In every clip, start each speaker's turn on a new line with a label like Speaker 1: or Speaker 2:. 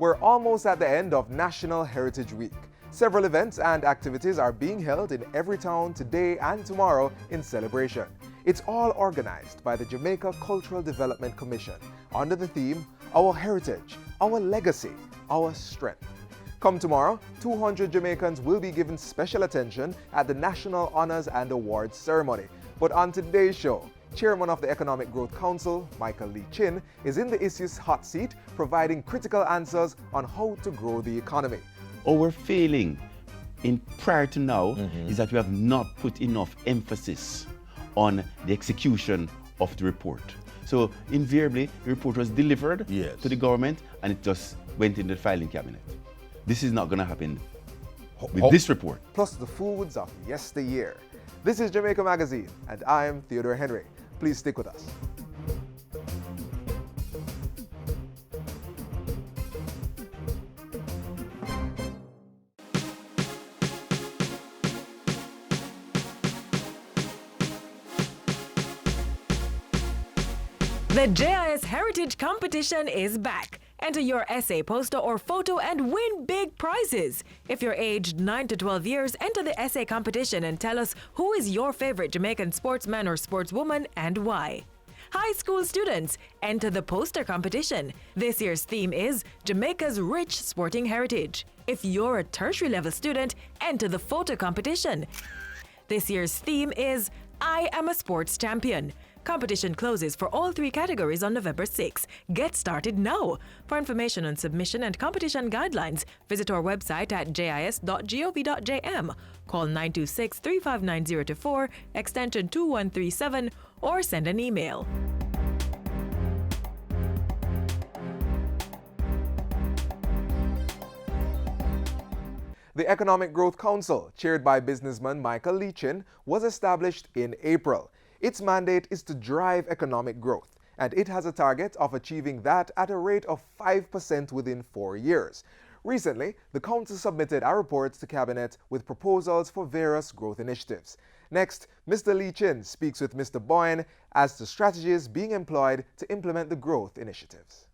Speaker 1: We're almost at the end of National Heritage Week. Several events and activities are being held in every town today and tomorrow in celebration. It's all organized by the Jamaica Cultural Development Commission under the theme, Our Heritage, Our Legacy, Our Strength. Come tomorrow, 200 Jamaicans will be given special attention at the National Honors and Awards ceremony. But on today's show, Chairman of the Economic Growth Council, Michael Lee Chin, is in the issues hot seat, providing critical answers on how to grow the economy.
Speaker 2: Our failing prior to now is that we have not put enough emphasis on the execution of the report. So invariably, the report was delivered to the government and it just went in the filing cabinet. This is not going to happen with this report.
Speaker 1: Plus the foods of yesteryear. This is Jamaica Magazine, and I'm Theodore Henry. Please stick with us.
Speaker 3: The JIS Heritage Competition is back. Enter your essay, poster, or photo and win big prizes. If you're aged 9 to 12 years, enter the essay competition and tell us who is your favorite Jamaican sportsman or sportswoman and why. High school students, enter the poster competition. This year's theme is Jamaica's Rich Sporting Heritage. If you're a tertiary level student, enter the photo competition. This year's theme is I Am a Sports Champion. Competition closes for all 3 categories on November 6. Get started now. For information on submission and competition guidelines, visit our website at jis.gov.jm. Call 926-359-024, extension 2137, or send an email.
Speaker 1: The Economic Growth Council, chaired by businessman Michael Lee Chin, was established in April. Its mandate is to drive economic growth, and it has a target of achieving that at a rate of 5% within 4 years. Recently, the Council submitted a report to Cabinet with proposals for various growth initiatives. Next, Mr. Lee Chin speaks with Mr. Boyne as to strategies being employed to implement the growth initiatives.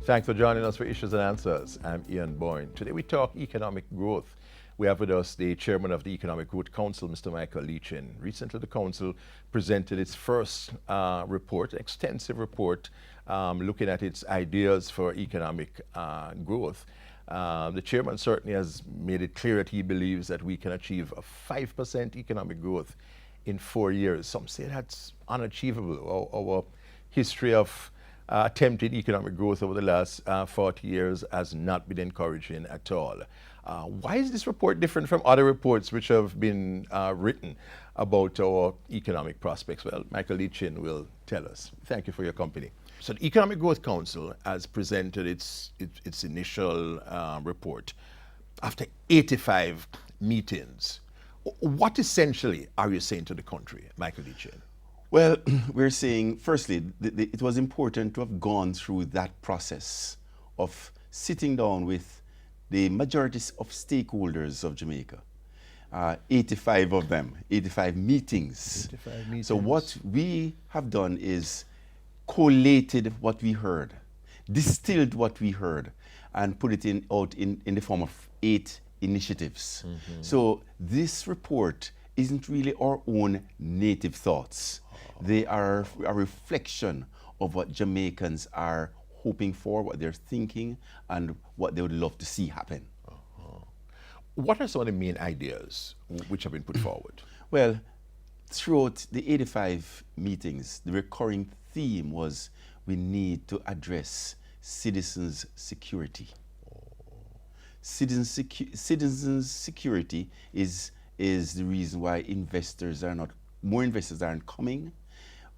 Speaker 4: Thanks for joining us for Issues and Answers. I'm Ian Boyne. Today we talk economic growth. We have with us the chairman of the Economic Growth Council, Mr. Michael Lee Chin. Recently, the council presented its first report, extensive report, looking at its ideas for economic growth. The chairman certainly has made it clear that he believes that we can achieve a 5% economic growth in 4 years. Some say that's unachievable. Our history of attempted economic growth over the last 40 years has not been encouraging at all. Why is this report different from other reports which have been written about our economic prospects? Well, Michael Lee Chin will tell us. Thank you for your company. So the Economic Growth Council has presented its initial report after 85 meetings. What essentially are you saying to the country, Michael Lee Chin?
Speaker 2: Well, we're saying, firstly, it was important to have gone through that process of sitting down with the majority of stakeholders of Jamaica. 85 of them, 85 meetings.
Speaker 4: 85 meetings.
Speaker 2: So what we have done is collated what we heard, distilled what we heard, and put it out in the form of 8 initiatives. So this report isn't really our own native thoughts. They are a reflection of what Jamaicans are hoping for, what they're thinking, and what they would love to see happen.
Speaker 4: What are some of the main ideas which have been put forward?
Speaker 2: Well, throughout the 85 meetings, the recurring theme was we need to address citizens' security. Citizens' security is the reason why more investors aren't coming,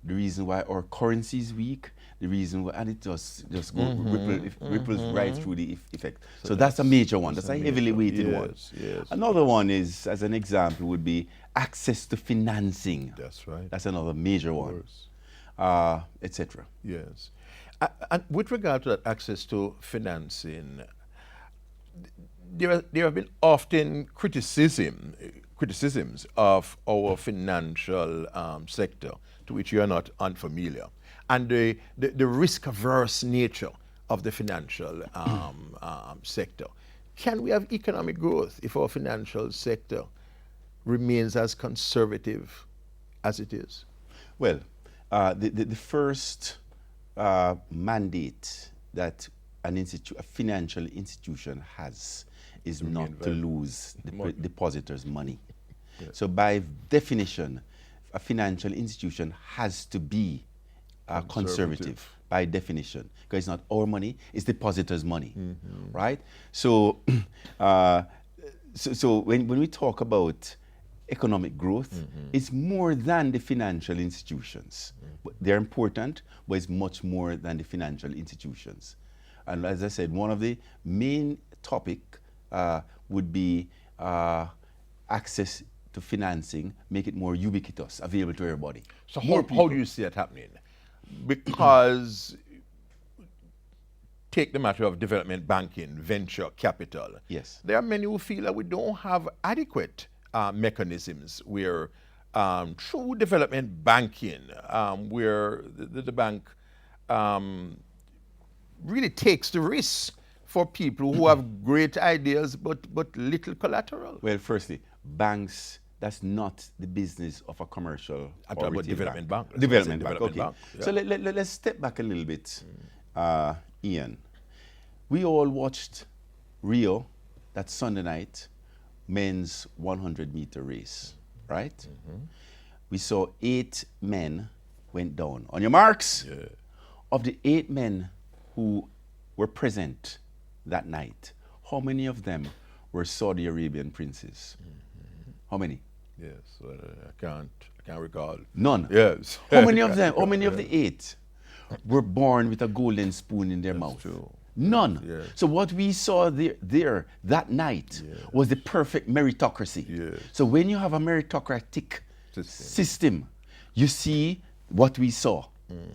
Speaker 2: the reason why our currency is weak, the reason why, and it just ripples right through the effect. So that's a major one. That's a heavily weighted one.
Speaker 4: Yes.
Speaker 2: Another one is, as an example, would be access to financing.
Speaker 4: That's right.
Speaker 2: That's another major one, etc.
Speaker 4: Yes. And with regard to that access to financing, there have been often criticisms of our financial sector, to which you are not unfamiliar, and the risk-averse nature of the financial sector. Can we have economic growth if our financial sector remains as conservative as it is?
Speaker 2: Well, the first mandate that a financial institution has is not to lose the depositors' money. Yeah. So by definition, a financial institution has to be conservative by definition, because it's not our money, it's depositors' money, right? So, so when we talk about economic growth, it's more than the financial institutions. They're important, but it's much more than the financial institutions. And as I said, one of the main topic would be access to financing, make it more ubiquitous, available to everybody.
Speaker 4: So how do you see that happening? Because take the matter of development banking, venture capital.
Speaker 2: Yes.
Speaker 4: There are many who feel that we don't have adequate mechanisms where through development banking, where the bank really takes the risk for people who have great ideas but little collateral.
Speaker 2: Well, firstly, banks, that's not the business of a commercial
Speaker 4: I'm talking about development bank.
Speaker 2: Development bank, okay.
Speaker 4: Yeah.
Speaker 2: So let's step back a little bit, Ian. We all watched Rio, that Sunday night, men's 100-meter race, right? We saw 8 men went down. On your marks, of the 8 men who were present that night, how many of them were Saudi Arabian princes? How many?
Speaker 4: Yes, I can't recall.
Speaker 2: None.
Speaker 4: Yes.
Speaker 2: How many of them? How many of the 8 were born with a golden spoon in their mouth?
Speaker 4: True.
Speaker 2: None.
Speaker 4: Yes.
Speaker 2: So what we saw there that night was the perfect meritocracy.
Speaker 4: Yes.
Speaker 2: So when you have a meritocratic system, you see what we saw,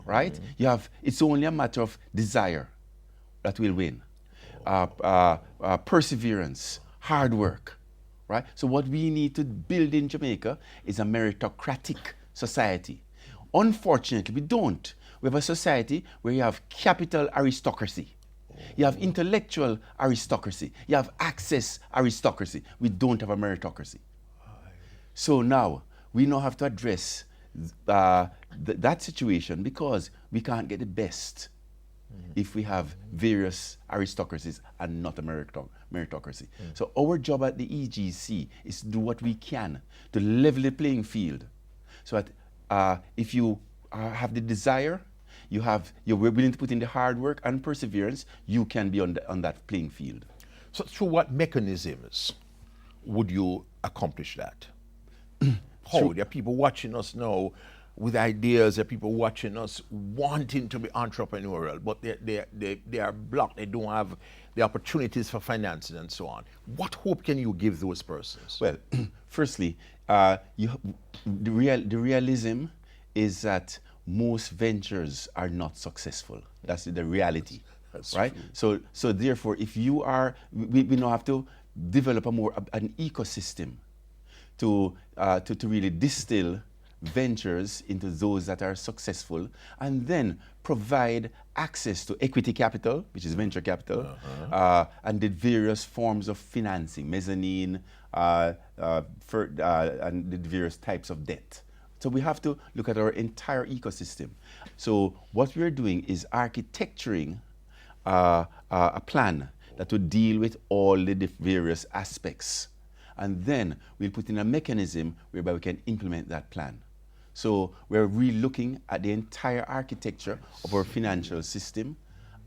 Speaker 2: right? You have, it's only a matter of desire that will win. Perseverance, hard work, right? So what we need to build in Jamaica is a meritocratic society. Unfortunately, we don't. We have a society where you have capital aristocracy. You have intellectual aristocracy. You have access aristocracy. We don't have a meritocracy. So now, we now have to address that situation, because we can't get the best if we have various aristocracies and not a meritocracy. So our job at the EGC is to do what we can to level the playing field, so that if you have the desire, you're willing to put in the hard work and perseverance, you can be on that playing field.
Speaker 4: So through what mechanisms would you accomplish that? How? There are people watching us now with ideas. There are people watching us wanting to be entrepreneurial, but they are blocked. They don't have the opportunities for financing and so on. What hope can you give those persons?
Speaker 2: Well, firstly, the realism is that most ventures are not successful. That's the reality, that's right? True. So therefore, if you are, we now have to develop an ecosystem to really distill ventures into those that are successful, and then provide access to equity capital, which is venture capital, and the various forms of financing, mezzanine, and the various types of debt. So we have to look at our entire ecosystem. So what we're doing is architecturing a plan that will deal with all the various aspects. And then we'll put in a mechanism whereby we can implement that plan. So we're really looking at the entire architecture of our financial system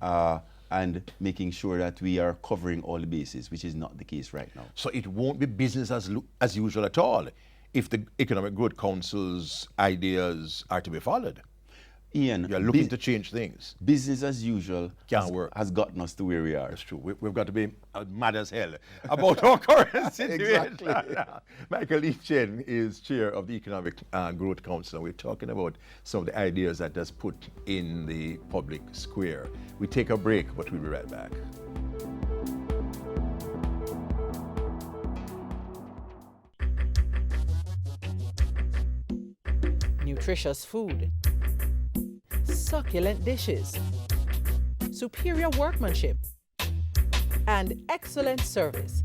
Speaker 2: and making sure that we are covering all the bases, which is not the case right now.
Speaker 4: So it won't be business as usual at all if the Economic Growth Council's ideas are to be followed.
Speaker 2: Ian,
Speaker 4: you're looking to change things.
Speaker 2: Business as usual has gotten us to where we are.
Speaker 4: That's true. We've got to be mad as hell about our current situation.
Speaker 2: Exactly.
Speaker 4: Michael Lichin is chair of the Economic Growth Council. We're talking about some of the ideas that that's put in the public square. We take a break, but we'll be right back.
Speaker 5: nutritious food, succulent dishes, superior workmanship, and excellent service.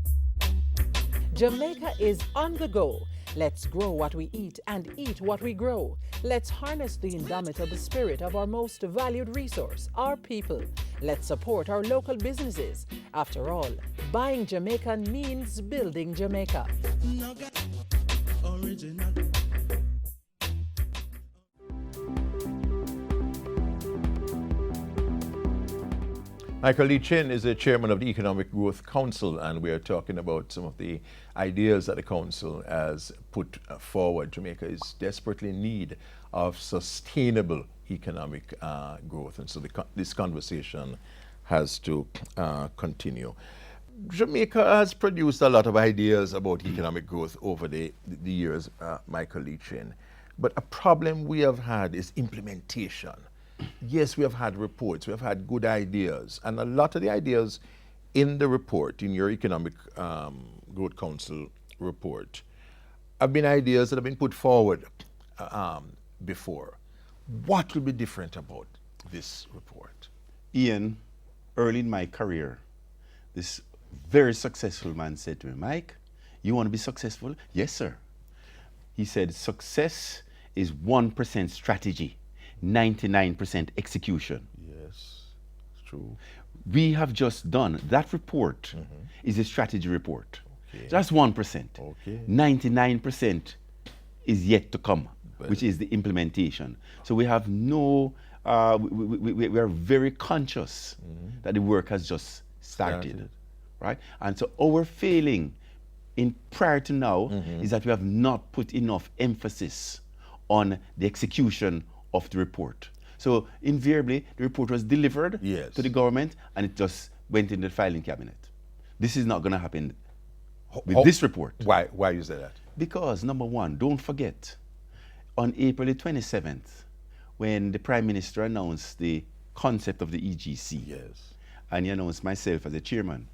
Speaker 5: Jamaica is on the go. Let's grow what we eat and eat what we grow. Let's harness the indomitable spirit of our most valued resource, our people. Let's support our local businesses. After all, buying Jamaican means building Jamaica.
Speaker 4: Michael Lee Chin is the chairman of the Economic Growth Council, and we are talking about some of the ideas that the council has put forward. Jamaica is desperately in need of sustainable economic growth, and so this conversation has to continue. Jamaica has produced a lot of ideas about economic growth over the years, Michael Lee Chin, but a problem we have had is implementation. Yes, we have had reports, we have had good ideas, and a lot of the ideas in the report, in your Economic Growth Council report, have been ideas that have been put forward before. What will be different about this report?
Speaker 2: Ian, early in my career, this very successful man said to me, Mike, you want to be successful? Yes, sir. He said, success is 1% strategy, 99% execution.
Speaker 4: Yes, it's true.
Speaker 2: We have just done, that report is a strategy report.
Speaker 4: Okay.
Speaker 2: That's 1%.
Speaker 4: Okay.
Speaker 2: 99% is yet to come, which is the implementation. So we have no, we are very conscious that the work has just started. Right? And so our failing in prior to now is that we have not put enough emphasis on the execution of the report. So invariably, the report was delivered to the government and it just went in the filing cabinet. This is not going to happen with this report.
Speaker 4: Why you say that?
Speaker 2: Because number one, don't forget, on April the 27th, when the Prime Minister announced the concept of the EGC, and he announced myself as the chairman,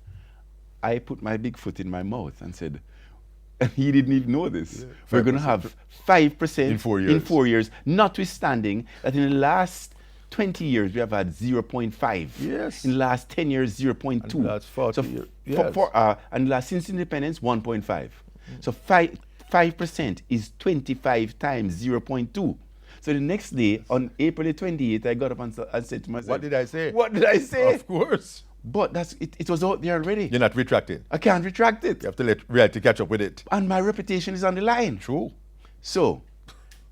Speaker 2: I put my big foot in my mouth and said, and he didn't even know this. We're going to have 5% in 4 years, notwithstanding that in the last 20 years we have had 0.5.
Speaker 4: Yes.
Speaker 2: In the last 10 years, 0.2.
Speaker 4: And last 40 years.
Speaker 2: And since independence, 1.5. So 5% is 25 times 0.2. So the next day, on April the 28th, I got up and said to myself,
Speaker 4: what did I say?
Speaker 2: What did I say?
Speaker 4: Of course.
Speaker 2: But it was out there already.
Speaker 4: You're not retracting.
Speaker 2: I can't retract it.
Speaker 4: You have to let reality catch up with it.
Speaker 2: And my reputation is on the line.
Speaker 4: True.
Speaker 2: So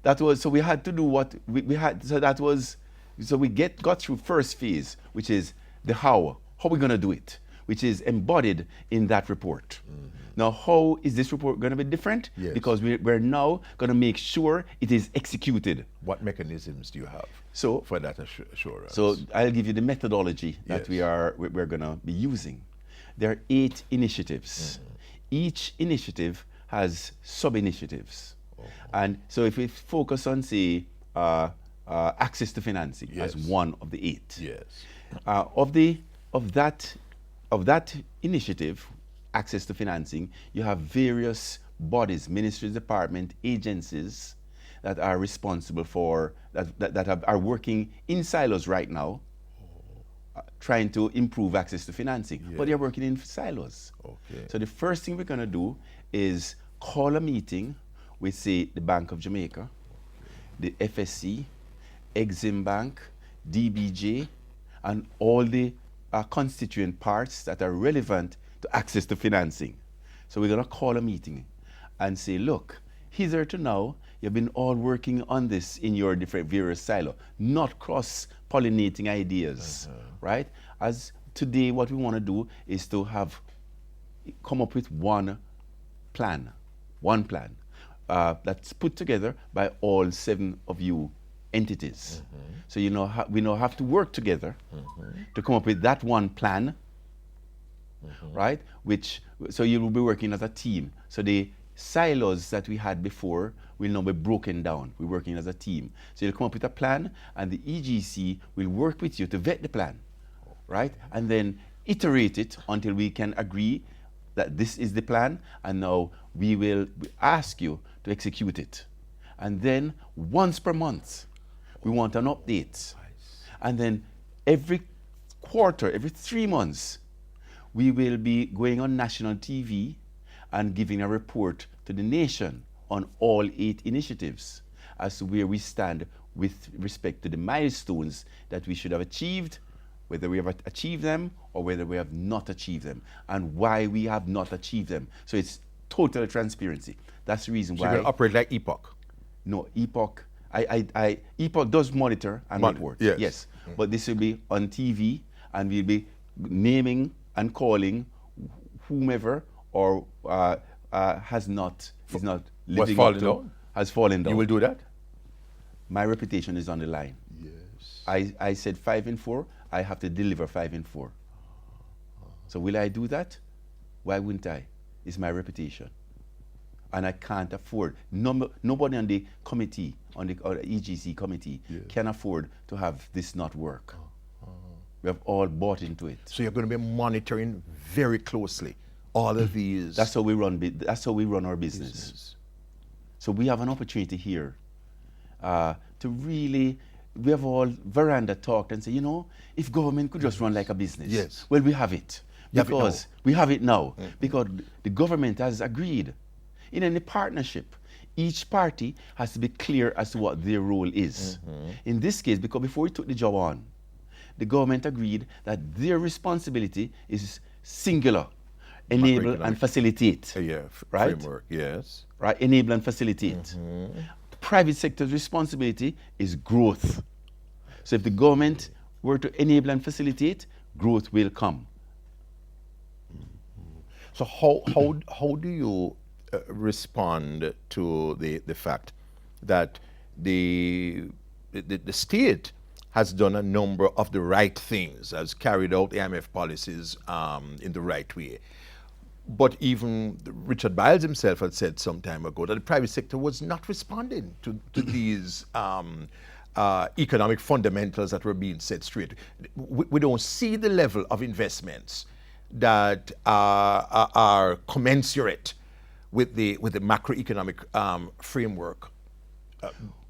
Speaker 2: we had to do what we had. So we got through first phase, which is the how we're going to do it, which is embodied in that report. Now, how is this report going to be different?
Speaker 4: Yes.
Speaker 2: Because we're now going to make sure it is executed.
Speaker 4: What mechanisms do you have for that assurance?
Speaker 2: So I'll give you the methodology that we're going to be using. There are 8 initiatives. Each initiative has sub-initiatives. And so if we focus on, say, access to financing as one of the 8. Yes. Of that initiative, access to financing, you have various bodies, ministries, department, agencies that are responsible for, that are working in silos right now, trying to improve access to financing. But they're working in silos. So the first thing we're going to do is call a meeting with, say, the Bank of Jamaica, the FSC, Exim Bank, DBJ, and all the constituent parts that are relevant to access to financing. So we're going to call a meeting and say, look, hitherto now, you've been all working on this in your different various silos, not cross-pollinating ideas, right? As today, what we want to do is to come up with one plan that's put together by all 7 of you entities. So we now have to work together to come up with that one plan, right? So you will be working as a team. So the silos that we had before will now be broken down. We're working as a team. So you'll come up with a plan, and the EGC will work with you to vet the plan, right? And then iterate it until we can agree that this is the plan, and now we will ask you to execute it. And then once per month, we want an update. And then every quarter, every 3 months, we will be going on national TV and giving a report to the nation on all 8 initiatives as to where we stand with respect to the milestones that we should have achieved, whether we have achieved them or whether we have not achieved them, and why we have not achieved them. So it's total transparency. That's the reason
Speaker 4: So
Speaker 2: why.
Speaker 4: you're going to operate like Epoch?
Speaker 2: No, Epoch. Epoch does monitor and report.
Speaker 4: Yes.
Speaker 2: But this will be on TV, and we'll be naming and calling whomever or is not living up to, has fallen down.
Speaker 4: You will do that?
Speaker 2: My reputation is on the line.
Speaker 4: Yes.
Speaker 2: I said 5 and 4. I have to deliver 5 and 4. So will I do that? Why wouldn't I? It's my reputation. And I can't afford, nobody on the committee, on the EGC committee, can afford to have this not work. We have all bought into it.
Speaker 4: So you're going to be monitoring very closely all of these.
Speaker 2: That's how we run. That's how we run our business. So we have an opportunity here to really. We have all veranda talked and say, you know, if government could just run like a business.
Speaker 4: Yes.
Speaker 2: Well, we have it. Because we have it now. Because the government has agreed. In any partnership, each party has to be clear as to what their role is. In this case, because before we took the job on, the government agreed that their responsibility is singular, enable and facilitate. Right?
Speaker 4: Framework, yes.
Speaker 2: Right, enable and facilitate. The private sector's responsibility is growth. So if the government were to enable and facilitate, growth will come.
Speaker 4: So how do you respond to the fact that the state has done a number of the right things, has carried out IMF policies in the right way? But even Richard Biles himself had said some time ago that the private sector was not responding to these economic fundamentals that were being set straight. We don't see the level of investments that are commensurate with the macroeconomic framework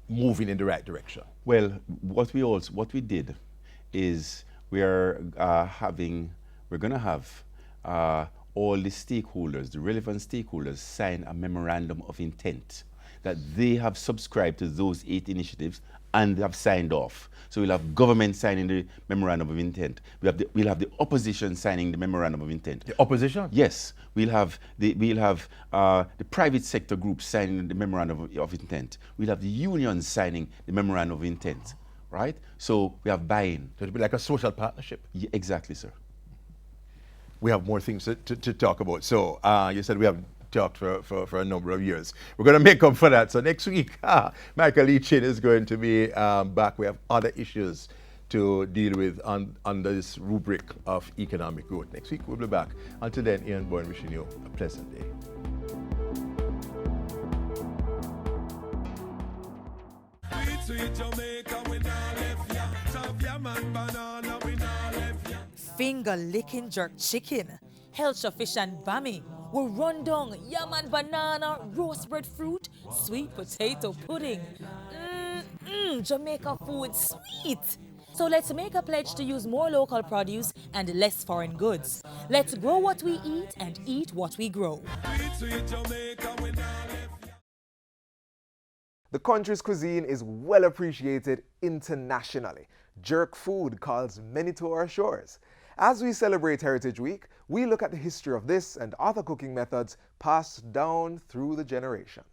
Speaker 4: moving in the right direction.
Speaker 2: Well, what we did is we're going to have all the stakeholders, the relevant stakeholders, sign a memorandum of intent that they have subscribed to those 8 initiatives and have signed off. So we'll have government signing the memorandum of intent. We'll have the opposition signing the memorandum of intent.
Speaker 4: The opposition?
Speaker 2: Yes, we'll have the private sector groups signing the memorandum of intent. We'll have the unions signing the memorandum of intent, right? So we have buy-in.
Speaker 4: So it'll be like a social partnership.
Speaker 2: Yeah, exactly, sir.
Speaker 4: We have more things to talk about. So you said we have talked for a number of years. We're going to make up for that. So next week, Michael Lee-Chin is going to be back. We have other issues to deal with under this rubric of economic growth. Next week, we'll be back. Until then, Ian Boyne wishing you a pleasant day.
Speaker 6: Finger-licking jerk chicken, Helcher fish and bami, will run down yam and banana, roast breadfruit, sweet potato pudding. Jamaica food sweet. So let's make a pledge to use more local produce and less foreign goods. Let's grow what we eat and eat what we grow.
Speaker 1: The country's cuisine is well appreciated internationally. Jerk food calls many to our shores. As we celebrate Heritage Week, we look at the history of this and other cooking methods passed down through the generations.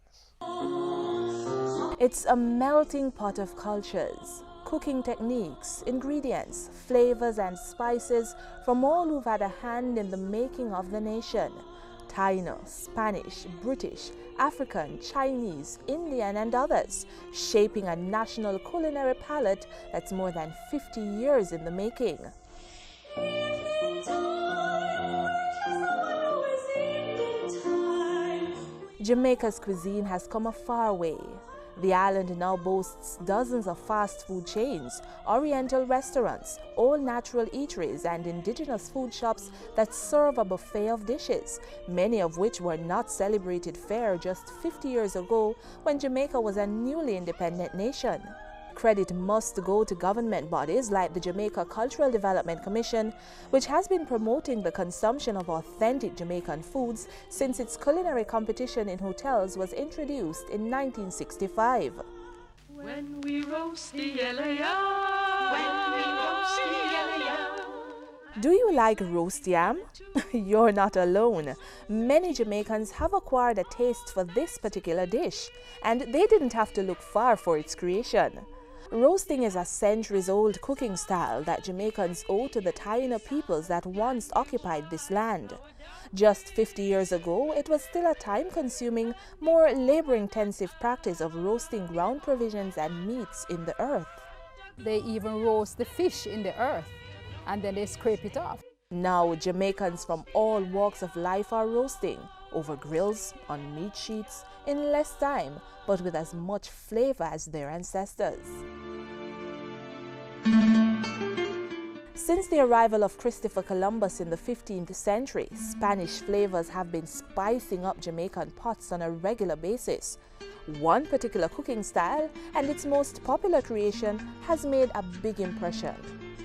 Speaker 7: It's a melting pot of cultures, cooking techniques, ingredients, flavors and spices from all who've had a hand in the making of the nation. Taino, Spanish, British, African, Chinese, Indian and others, shaping a national culinary palette that's more than 50 years in the making. Jamaica's cuisine has come a far way. The island now boasts dozens of fast food chains, oriental restaurants, all-natural eateries and indigenous food shops that serve a buffet of dishes, many of which were not celebrated fair just 50 years ago when Jamaica was a newly independent nation. Credit must go to government bodies like the Jamaica Cultural Development Commission, which has been promoting the consumption of authentic Jamaican foods since its culinary competition in hotels was introduced in 1965.
Speaker 8: When we roast the yellow, when we roast the yellow.
Speaker 7: Do you like roast yam? You're not alone. Many Jamaicans have acquired a taste for this particular dish, and they didn't have to look far for its creation. Roasting is a centuries-old cooking style that Jamaicans owe to the Taino peoples that once occupied this land. Just 50 years ago, it was still a time-consuming, more labor-intensive practice of roasting ground provisions and meats in the earth.
Speaker 9: They even roast the fish in the earth, and then they scrape it off.
Speaker 7: Now, Jamaicans from all walks of life are roasting, over grills, on meat sheets, in less time, but with as much flavor as their ancestors. Since the arrival of Christopher Columbus in the 15th century, Spanish flavors have been spicing up Jamaican pots on a regular basis. One particular cooking style and its most popular creation has made a big impression.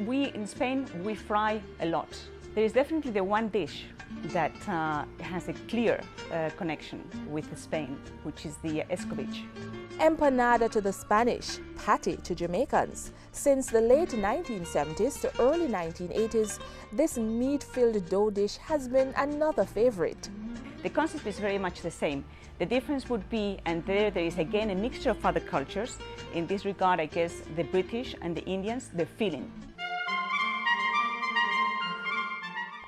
Speaker 10: We in Spain, we fry a lot. There is definitely the one dish that has a clear connection with Spain, which is the escovitch.
Speaker 7: Empanada to the Spanish, patty to Jamaicans. Since the late 1970s to early 1980s, this meat-filled dough dish has been another favorite.
Speaker 10: The concept is very much the same. The difference would be, and there is again a mixture of other cultures. In this regard, I guess the British and the Indians, the filling.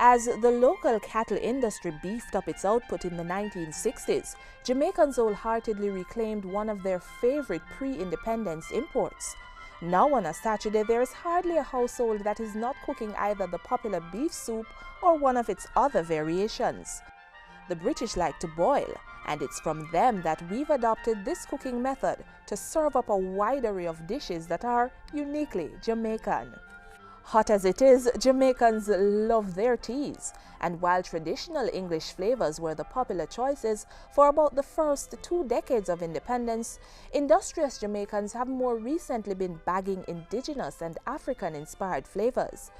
Speaker 7: As the local cattle industry beefed up its output in the 1960s, Jamaicans wholeheartedly reclaimed one of their favorite pre-independence imports. Now on a Saturday, there is hardly a household that is not cooking either the popular beef soup or one of its other variations. The British like to boil, and it's from them that we've adopted this cooking method to serve up a wide array of dishes that are uniquely Jamaican. Hot as it is, Jamaicans love their teas, and while traditional English flavors were the popular choices for about the first 2 decades of independence, industrious Jamaicans have more recently been bagging indigenous and African-inspired flavors.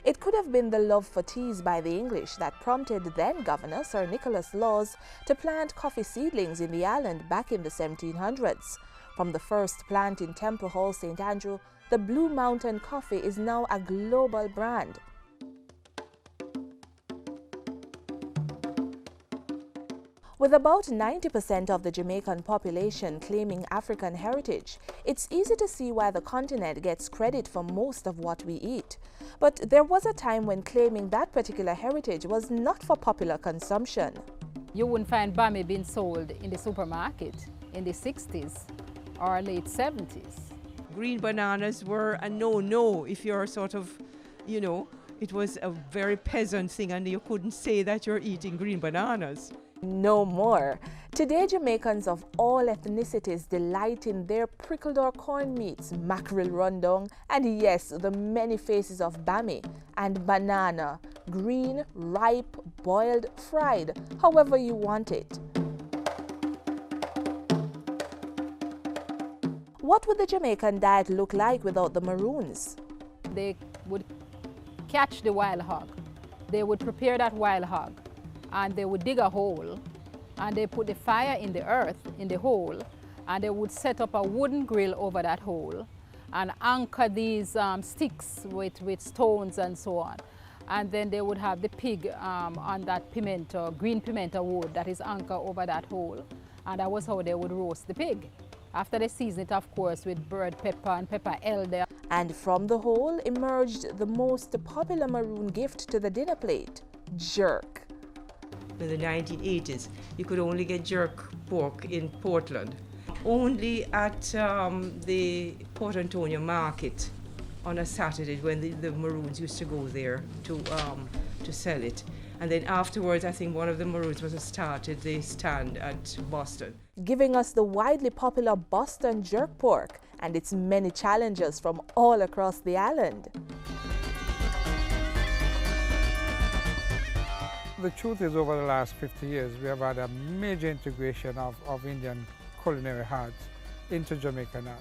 Speaker 7: It could have been the love for teas by the English that prompted then-Governor Sir Nicholas Laws to plant coffee seedlings in the island back in the 1700s. From the first plant in Temple Hall, St. Andrew, the Blue Mountain coffee is now a global brand. With about 90% of the Jamaican population claiming African heritage, it's easy to see why the continent gets credit for most of what we eat. But there was a time when claiming that particular heritage was not for popular consumption.
Speaker 9: You wouldn't find bami being sold in the supermarket in the 60s or late 70s.
Speaker 11: Green bananas were a no-no if you're sort of, it was a very peasant thing and you couldn't say that you're eating green bananas.
Speaker 7: No more. Today, Jamaicans of all ethnicities delight in their prickled or corn meats, mackerel rundown, and yes, the many faces of bami and banana, green, ripe, boiled, fried, however you want it. What would the Jamaican diet look like without the maroons?
Speaker 9: They would catch the wild hog. They would prepare that wild hog, and they would dig a hole, and they put the fire in the earth, in the hole, and they would set up a wooden grill over that hole and anchor these sticks with stones and so on. And then they would have the pig on that pimento, green pimento wood that is anchored over that hole, and that was how they would roast the pig. After they season it, of course, with bird pepper and pepper elder.
Speaker 7: And from the hole emerged the most popular maroon gift to the dinner plate, jerk.
Speaker 11: In the 1980s, you could only get jerk pork in Portland. Only at the Port Antonio market on a Saturday when the maroons used to go there to sell it. And then afterwards, I think one of the Maroons was started the stand at Boston.
Speaker 7: Giving us the widely popular Boston jerk pork and its many challenges from all across the island.
Speaker 12: The truth is, over the last 50 years, we have had a major integration of Indian culinary arts into Jamaican art.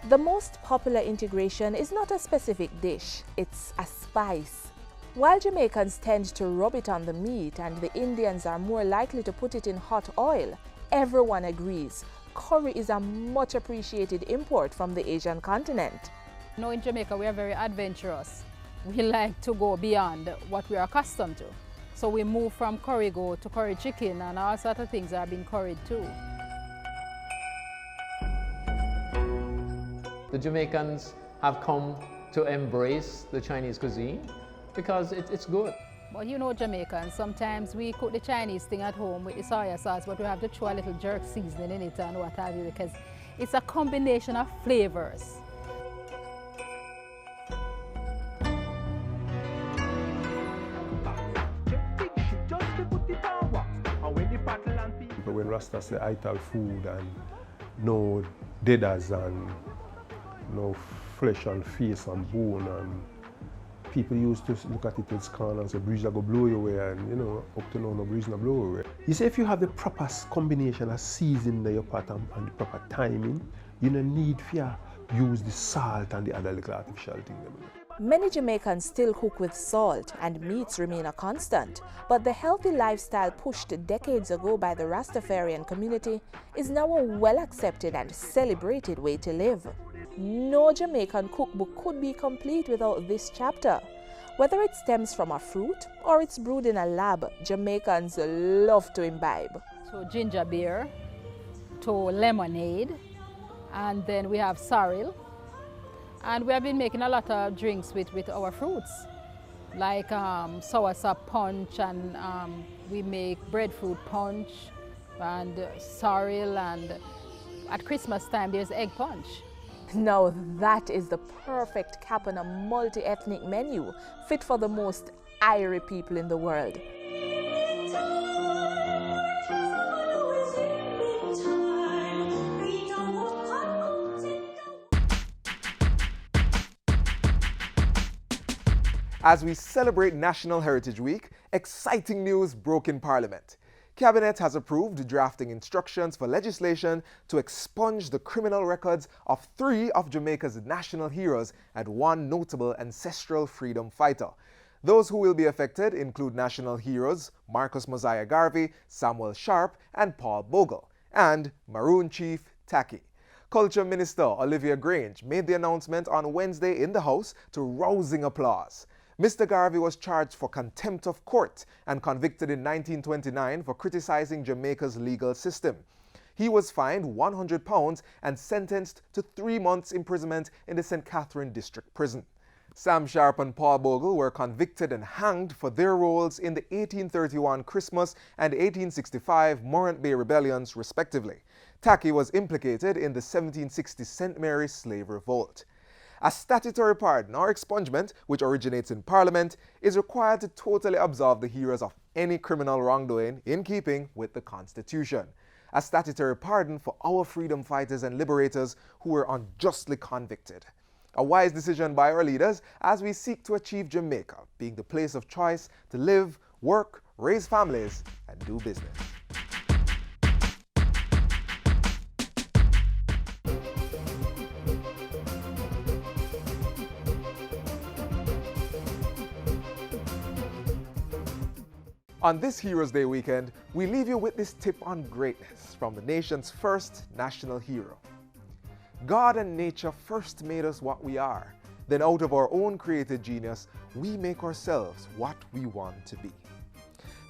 Speaker 7: The most popular integration is not a specific dish, it's a spice. While Jamaicans tend to rub it on the meat and the Indians are more likely to put it in hot oil, everyone agrees curry is a much appreciated import from the Asian continent.
Speaker 9: You know, in Jamaica we are very adventurous. We like to go beyond what we are accustomed to. So we move from curry goat to curry chicken, and all sorts of things are being curried too.
Speaker 13: The Jamaicans have come to embrace the Chinese cuisine because it's good.
Speaker 9: But you know, Jamaicans, sometimes we cook the Chinese thing at home with the soya sauce, but we have to throw a little jerk seasoning in it and what have you, because it's a combination of flavors.
Speaker 14: When Rasta say ital food and no deaders and no flesh and face and bone, and people used to look at it with scorn and say breeze go blow you away, and you know, up to now no breeze no blow away. You see, if you have the proper combination of seasoning in your pot and the proper timing, you don't need to use the salt and the other little artificial thing.
Speaker 7: Many Jamaicans still cook with salt and meats remain a constant, but the healthy lifestyle pushed decades ago by the Rastafarian community is now a well-accepted and celebrated way to live. No Jamaican cookbook could be complete without this chapter. Whether it stems from a fruit or it's brewed in a lab, Jamaicans love to imbibe.
Speaker 9: So ginger beer, to lemonade, and then we have sorrel. And we have been making a lot of drinks with our fruits, like soursop punch, and we make breadfruit punch and sorrel, and at Christmas time there's egg punch.
Speaker 7: Now that is the perfect cap on a multi-ethnic menu, fit for the most Irie people in the world.
Speaker 1: As we celebrate National Heritage Week, exciting news broke in Parliament. Cabinet has approved drafting instructions for legislation to expunge the criminal records of 3 of Jamaica's national heroes and 1 notable ancestral freedom fighter. Those who will be affected include national heroes Marcus Mosiah Garvey, Samuel Sharp, and Paul Bogle, and Maroon Chief Tacky. Culture Minister Olivia Grange made the announcement on Wednesday in the House to rousing applause. Mr. Garvey was charged for contempt of court and convicted in 1929 for criticizing Jamaica's legal system. He was fined £100 and sentenced to 3 months imprisonment in the St. Catherine District Prison. Sam Sharp and Paul Bogle were convicted and hanged for their roles in the 1831 Christmas and 1865 Morant Bay rebellions, respectively. Tacky was implicated in the 1760 St. Mary's slave revolt. A statutory pardon or expungement, which originates in Parliament, is required to totally absolve the heroes of any criminal wrongdoing in keeping with the Constitution. A statutory pardon for our freedom fighters and liberators who were unjustly convicted. A wise decision by our leaders as we seek to achieve Jamaica being the place of choice to live, work, raise families, and do business. On this Heroes Day weekend, we leave you with this tip on greatness from the nation's first national hero. God and nature first made us what we are. Then out of our own created genius, we make ourselves what we want to be.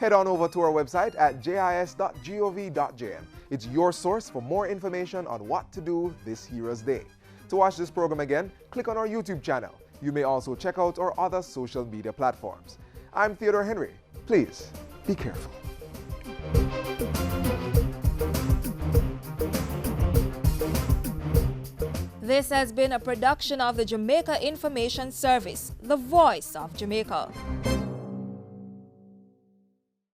Speaker 1: Head on over to our website at jis.gov.jm. It's your source for more information on what to do this Heroes Day. To watch this program again, click on our YouTube channel. You may also check out our other social media platforms. I'm Theodore Henry. Please, be careful.
Speaker 15: This has been a production of the Jamaica Information Service, the voice of Jamaica.